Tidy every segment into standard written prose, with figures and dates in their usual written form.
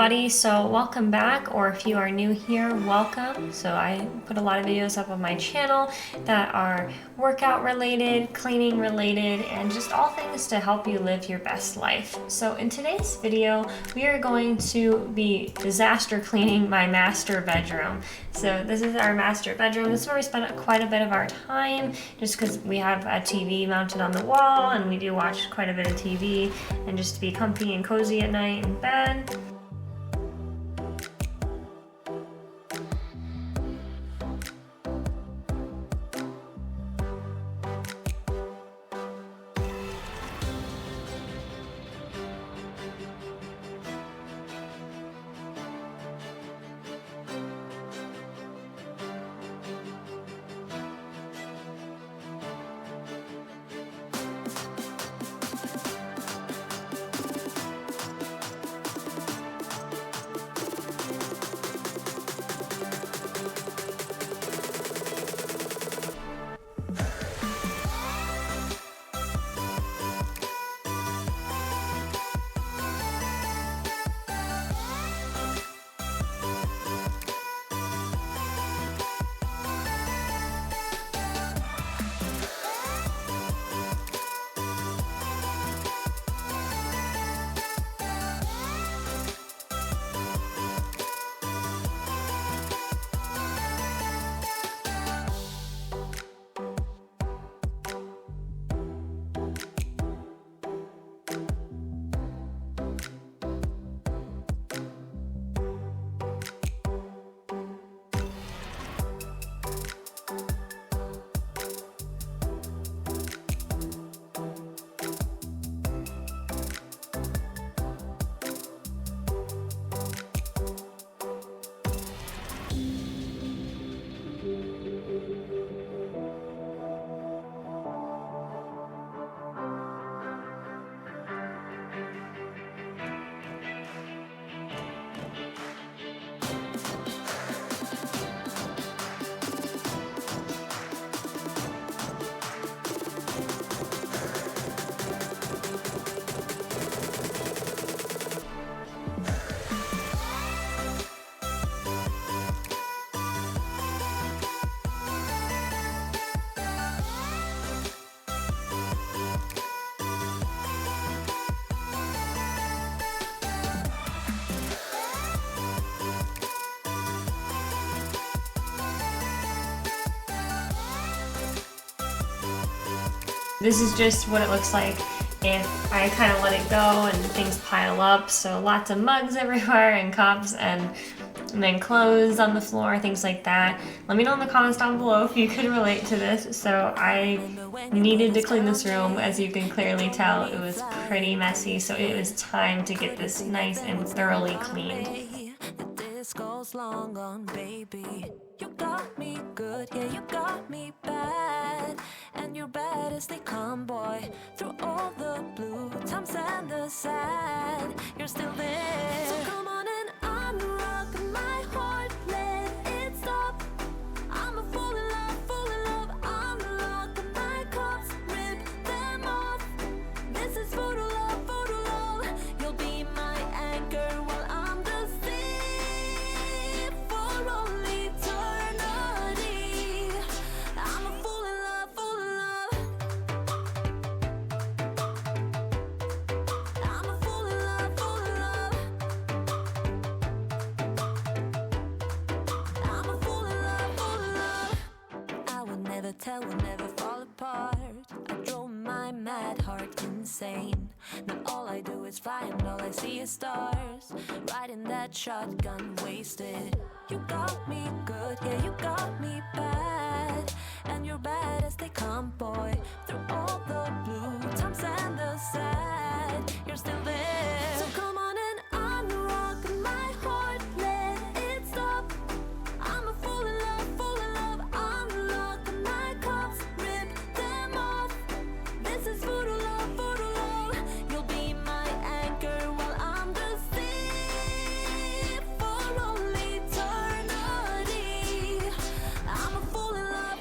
everybody, so welcome back, or if you are new here, welcome. So I put a lot of videos up on my channel that are workout related, cleaning related, and just all things to help you live your best life. So in today's video, we are going to be disaster cleaning my master bedroom. So this is our master bedroom. This is where we spend quite a bit of our time, just because we have a TV mounted on the wall and we do watch quite a bit of TV, and just to be comfy and cozy at night in bed. This is just what it looks like if I kind of let it go and things pile up. So lots of mugs everywhere and cups and then clothes on the floor, things like that. Let me know in the comments down below if you could relate to this. So I needed to clean this room. As you can clearly tell, it was pretty messy. So it was time to get this nice and thoroughly cleaned. Goes long on, baby. You got me good, yeah, you got me bad. And you're bad as they come, boy. Through all the blue times and the sad, you're still there. So come on and unrock my heart, let it stop. I'm a fool in love, unlock my cups, rip them off. This is voodoo love, you'll be my anchor while I'm the sea for all eternity. I'm a fool in love, I'm a fool in love, I'm a fool in love. I will never tell, will never fall apart. I drove my mad heart insane. Now all I do is fly and all I see is stars. Riding that shotgun wasted. You got me good, yeah, you got me bad. And you're bad as they come, boy. Through all the blue times and the sad, you're still there. So come on and unrock my heart, let it stop. I'm a fool in love, unlock my cups, rip them off. This is voodoo love, you'll be my anchor while I'm the sea for all eternity. I'm a fool in love,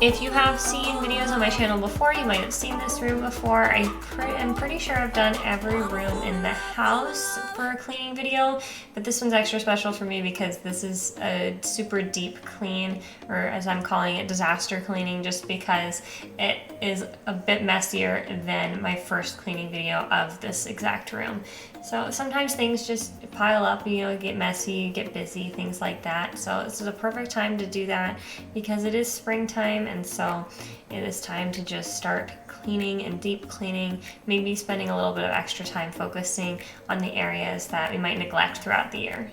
If you have seen videos on my channel before, you might have seen this room before. I'm pretty sure I've done every room in the house for a cleaning video, but this one's extra special for me because this is a super deep clean, or as I'm calling it, disaster cleaning, just because it is a bit messier than my first cleaning video of this exact room. So sometimes things just pile up, you know, get messy, get busy, things like that. So this is a perfect time to do that because it is springtime, and so it is time to just start cleaning and deep cleaning, maybe spending a little bit of extra time focusing on the areas that we might neglect throughout the year.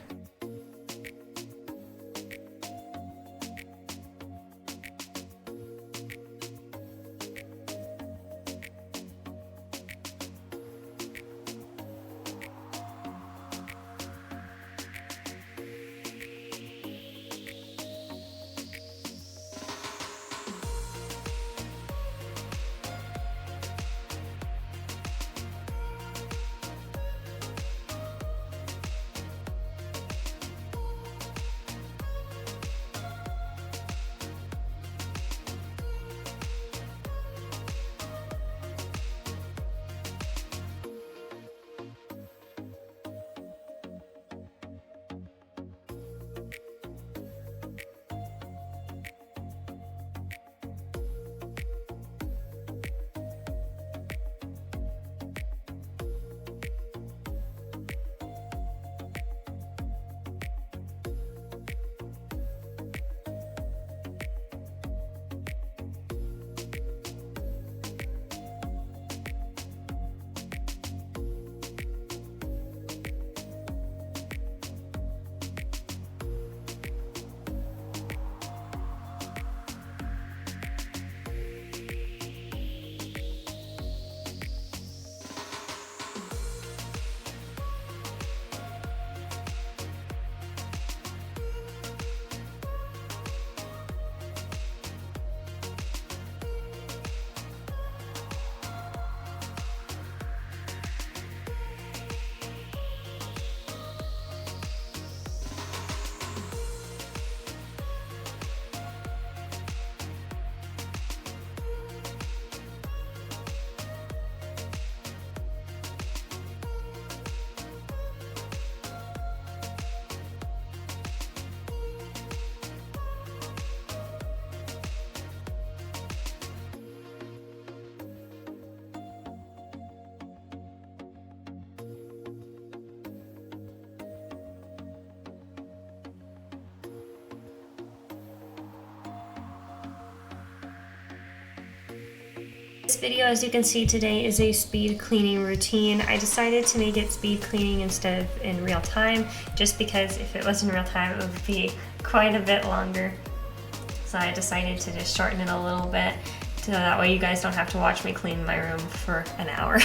This video, as you can see today, is a speed cleaning routine. I decided to make it speed cleaning instead of in real time, just because if it was in real time, it would be quite a bit longer. So I decided to just shorten it a little bit, so that way you guys don't have to watch me clean my room for an hour.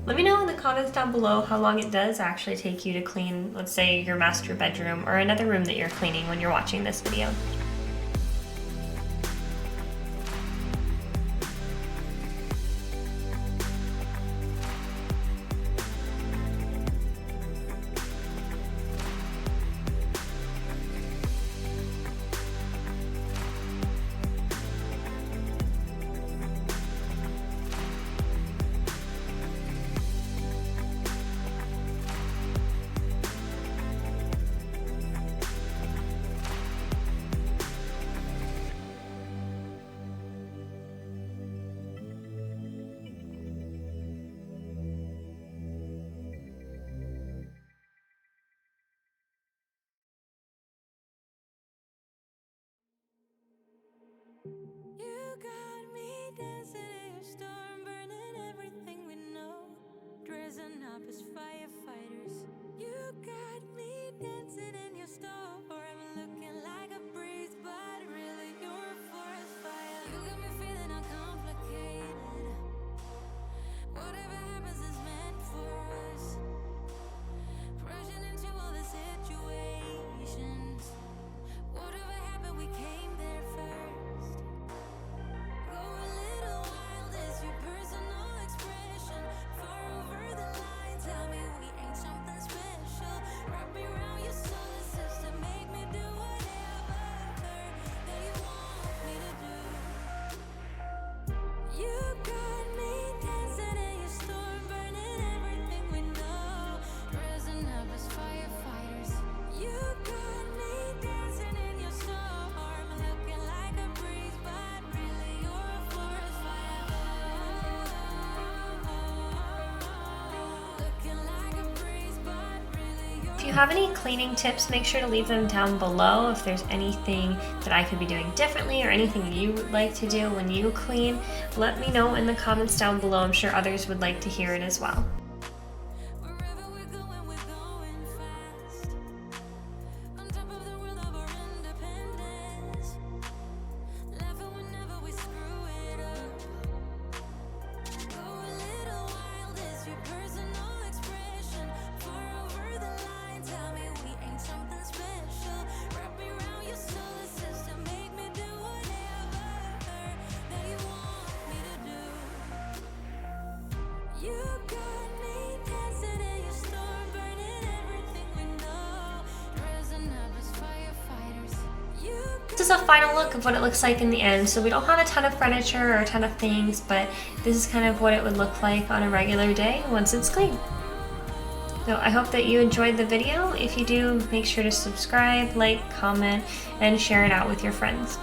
Let me know in the comments down below how long it does actually take you to clean, let's say, your master bedroom or another room that you're cleaning when you're watching this video. You got me dancing in your storm, burning everything we know, dressing up as firefighters. You got me dancing in your storm, looking like a breeze, but really you're a forest fire. You got me feeling uncomplicated. Whatever happens is meant for us. Rushing into all the situations. Whatever happened, we came there first. Go a little wild is your personal expression. Far over the line, tell me we ain't something special. Wrap me around your solar system, make me do whatever that you want me to do. You got me dancing in your storm, burning everything we know, dressing up as firefighters. You got me dancing in your storm, looking like a breeze, but really you're a forest fire. Looking like a breeze, but really you're. If you have any cleaning tips, make sure to leave them down below. If there's anything that I could be doing differently or anything you would like to do when you clean, let me know in the comments down below. I'm sure others would like to hear it as well. Wherever we're going fast. On top of the world of our independence. Laughing whenever we screw it up. Go a little wild is your personal expression. Far over the line, tell me we ain't something special. Wrap me around your solar system, make me do whatever that you want me to do. You got me dancing in your storm, burning everything we know, dressing up as firefighters. You This is a final look of what it looks like in the end. So we don't have a ton of furniture or a ton of things, but this is kind of what it would look like on a regular day once it's clean. So I hope that you enjoyed the video. If you do, make sure to subscribe, like, comment, and share it out with your friends.